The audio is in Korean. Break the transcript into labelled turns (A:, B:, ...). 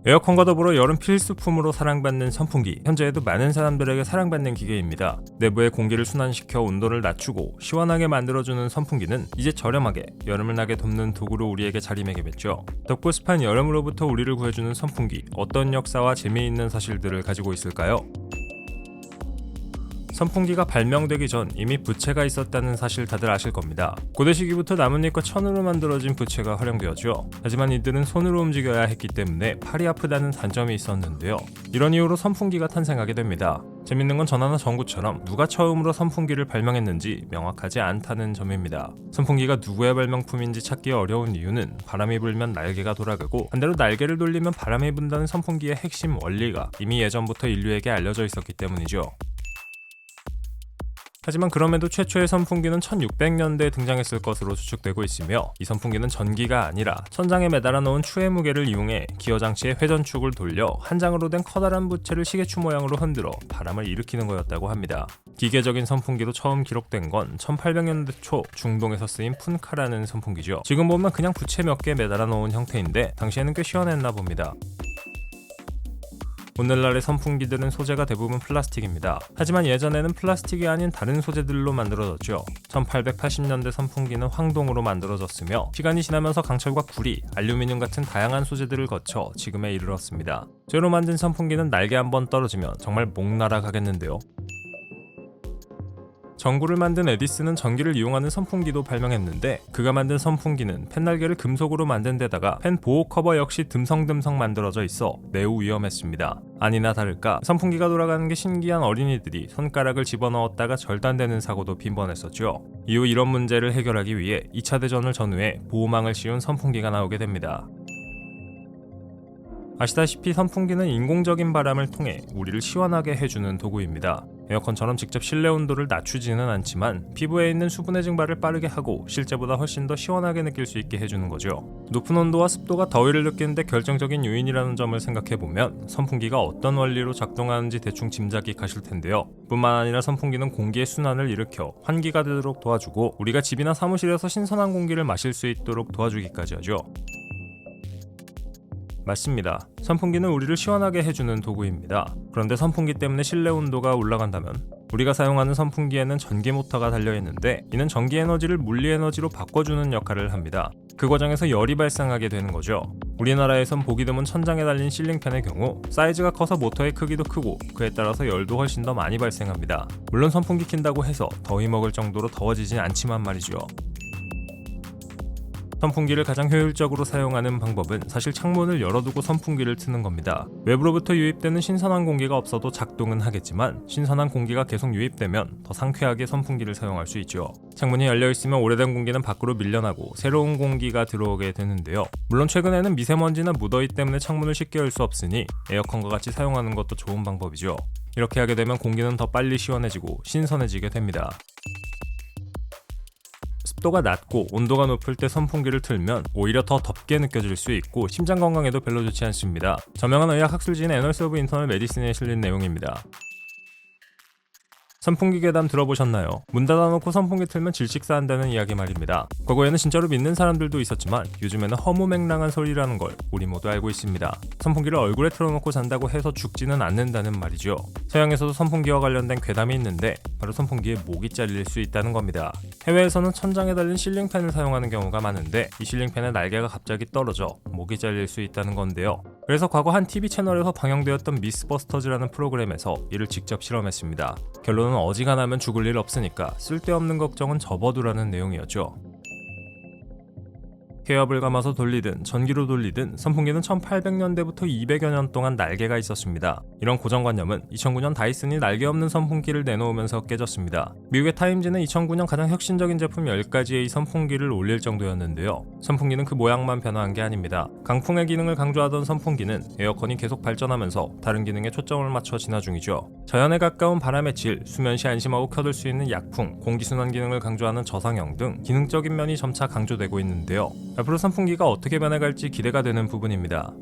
A: 에어컨과 더불어 여름 필수품으로 사랑받는 선풍기, 현재에도 많은 사람들에게 사랑받는 기계입니다. 내부의 공기를 순환시켜 온도를 낮추고 시원하게 만들어주는 선풍기는 이제 저렴하게 여름을 나게 돕는 도구로 우리에게 자리매김했죠. 덥고 습한 여름으로부터 우리를 구해주는 선풍기, 어떤 역사와 재미있는 사실들을 가지고 있을까요? 선풍기가 발명되기 전 이미 부채가 있었다는 사실 다들 아실 겁니다. 고대 시기부터 나뭇잎과 천으로 만들어진 부채가 활용되었죠. 하지만 이들은 손으로 움직여야 했기 때문에 팔이 아프다는 단점이 있었는데요. 이런 이유로 선풍기가 탄생하게 됩니다. 재밌는 건 전화나 전구처럼 누가 처음으로 선풍기를 발명했는지 명확하지 않다는 점입니다. 선풍기가 누구의 발명품인지 찾기 어려운 이유는 바람이 불면 날개가 돌아가고 반대로 날개를 돌리면 바람이 분다는 선풍기의 핵심 원리가 이미 예전부터 인류에게 알려져 있었기 때문이죠. 하지만 그럼에도 최초의 선풍기는 1600년대에 등장했을 것으로 추측되고 있으며 이 선풍기는 전기가 아니라 천장에 매달아 놓은 추의 무게를 이용해 기어 장치의 회전축을 돌려 한 장으로 된 커다란 부채를 시계추 모양으로 흔들어 바람을 일으키는 거였다고 합니다. 기계적인 선풍기로 처음 기록된 건 1800년대 초 중동에서 쓰인 푼카라는 선풍기죠. 지금 보면 그냥 부채 몇 개 매달아 놓은 형태인데 당시에는 꽤 시원했나 봅니다. 오늘날의 선풍기들은 소재가 대부분 플라스틱입니다. 하지만 예전에는 플라스틱이 아닌 다른 소재들로 만들어졌죠. 1880년대 선풍기는 황동으로 만들어졌으며 시간이 지나면서 강철과 구리, 알루미늄 같은 다양한 소재들을 거쳐 지금에 이르렀습니다. 쇠로 만든 선풍기는 날개 한번 떨어지면 정말 목 날아가겠는데요. 전구를 만든 에디슨은 전기를 이용하는 선풍기도 발명했는데 그가 만든 선풍기는 펜날개를 금속으로 만든 데다가 펜 보호 커버 역시 듬성듬성 만들어져 있어 매우 위험했습니다. 아니나 다를까 선풍기가 돌아가는 게 신기한 어린이들이 손가락을 집어넣었다가 절단되는 사고도 빈번했었죠. 이후 이런 문제를 해결하기 위해 2차 대전을 전후해 보호망을 씌운 선풍기가 나오게 됩니다. 아시다시피 선풍기는 인공적인 바람을 통해 우리를 시원하게 해주는 도구입니다. 에어컨처럼 직접 실내 온도를 낮추지는 않지만 피부에 있는 수분의 증발을 빠르게 하고 실제보다 훨씬 더 시원하게 느낄 수 있게 해주는 거죠. 높은 온도와 습도가 더위를 느끼는데 결정적인 요인이라는 점을 생각해보면 선풍기가 어떤 원리로 작동하는지 대충 짐작이 가실 텐데요. 뿐만 아니라 선풍기는 공기의 순환을 일으켜 환기가 되도록 도와주고 우리가 집이나 사무실에서 신선한 공기를 마실 수 있도록 도와주기까지 하죠. 맞습니다. 선풍기는 우리를 시원하게 해주는 도구입니다. 그런데 선풍기 때문에 실내 온도가 올라간다면 우리가 사용하는 선풍기에는 전기 모터가 달려있는데 이는 전기 에너지를 물리 에너지로 바꿔주는 역할을 합니다. 그 과정에서 열이 발생하게 되는 거죠. 우리나라에선 보기 드문 천장에 달린 실링팬의 경우 사이즈가 커서 모터의 크기도 크고 그에 따라서 열도 훨씬 더 많이 발생합니다. 물론 선풍기 킨다고 해서 더위 먹을 정도로 더워지진 않지만 말이죠. 선풍기를 가장 효율적으로 사용하는 방법은 사실 창문을 열어두고 선풍기를 트는 겁니다. 외부로부터 유입되는 신선한 공기가 없어도 작동은 하겠지만 신선한 공기가 계속 유입되면 더 상쾌하게 선풍기를 사용할 수 있죠. 창문이 열려있으면 오래된 공기는 밖으로 밀려나고 새로운 공기가 들어오게 되는데요. 물론 최근에는 미세먼지나 무더위 때문에 창문을 쉽게 열 수 없으니 에어컨과 같이 사용하는 것도 좋은 방법이죠. 이렇게 하게 되면 공기는 더 빨리 시원해지고 신선해지게 됩니다. 습도가 낮고 온도가 높을 때 선풍기를 틀면 오히려 더 덥게 느껴질 수 있고 심장 건강에도 별로 좋지 않습니다. 저명한 의학 학술지인 애널스 오브 인터널 메디슨에 실린 내용입니다. 선풍기 괴담 들어보셨나요? 문 닫아놓고 선풍기 틀면 질식사한다는 이야기 말입니다. 과거에는 진짜로 믿는 사람들도 있었지만 요즘에는 허무맹랑한 소리라는 걸 우리 모두 알고 있습니다. 선풍기를 얼굴에 틀어놓고 잔다고 해서 죽지는 않는다는 말이죠. 서양에서도 선풍기와 관련된 괴담이 있는데 바로 선풍기에 목이 잘릴 수 있다는 겁니다. 해외에서는 천장에 달린 실링팬을 사용하는 경우가 많은데 이 실링팬의 날개가 갑자기 떨어져 목이 잘릴 수 있다는 건데요. 그래서 과거 한 TV 채널에서 방영되었던 미스버스터즈라는 프로그램에서 이를 직접 실험했습니다. 결론은 어지간하면 죽을 일 없으니까 쓸데없는 걱정은 접어두라는 내용이었죠. 케어블 감아서 돌리든 전기로 돌리든 선풍기는 1800년대부터 200여 년 동안 날개가 있었습니다. 이런 고정관념은 2009년 다이슨이 날개 없는 선풍기를 내놓으면서 깨졌습니다. 미국의 타임지는 2009년 가장 혁신적인 제품 10가지의 선풍기를 올릴 정도였는데요. 선풍기는 그 모양만 변화한 게 아닙니다. 강풍의 기능을 강조하던 선풍기는 에어컨이 계속 발전하면서 다른 기능에 초점을 맞춰 진화 중이죠. 자연에 가까운 바람의 질, 수면 시 안심하고 켜둘 수 있는 약풍, 공기순환 기능을 강조하는 저상형 등 기능적인 면이 점차 강조되고 있는데요. 앞으로 선풍기가 어떻게 변해갈지 기대가 되는 부분입니다.